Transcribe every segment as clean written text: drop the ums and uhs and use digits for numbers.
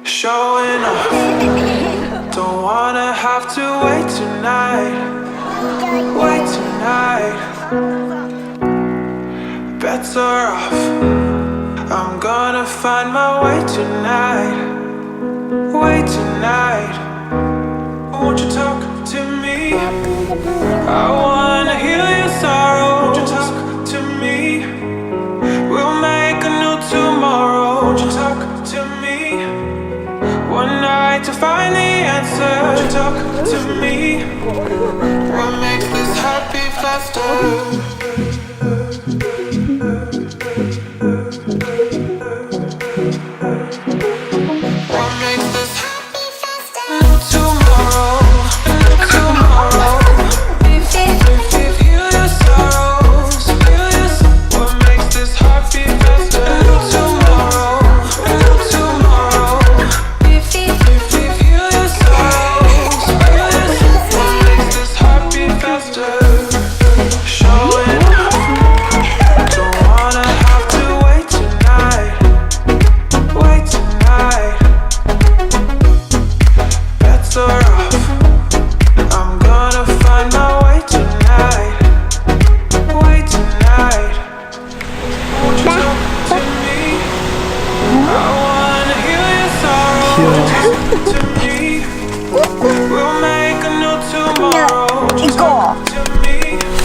showing off. Don't wanna have to wait tonight. Wait tonight. Better off. I'm gonna find my way tonight. Wait tonight. Won't you talk to me? I wanna heal your sorrow. Won't you talk to me? We'll make a new tomorrow. Won't you talk to me? One night to find the answer. Won't you talk to me? What makes this happy faster?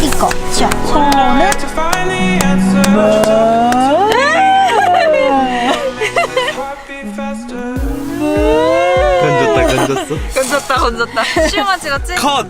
이거 자 손을 건졌다. 시험만 찍었지? 컷!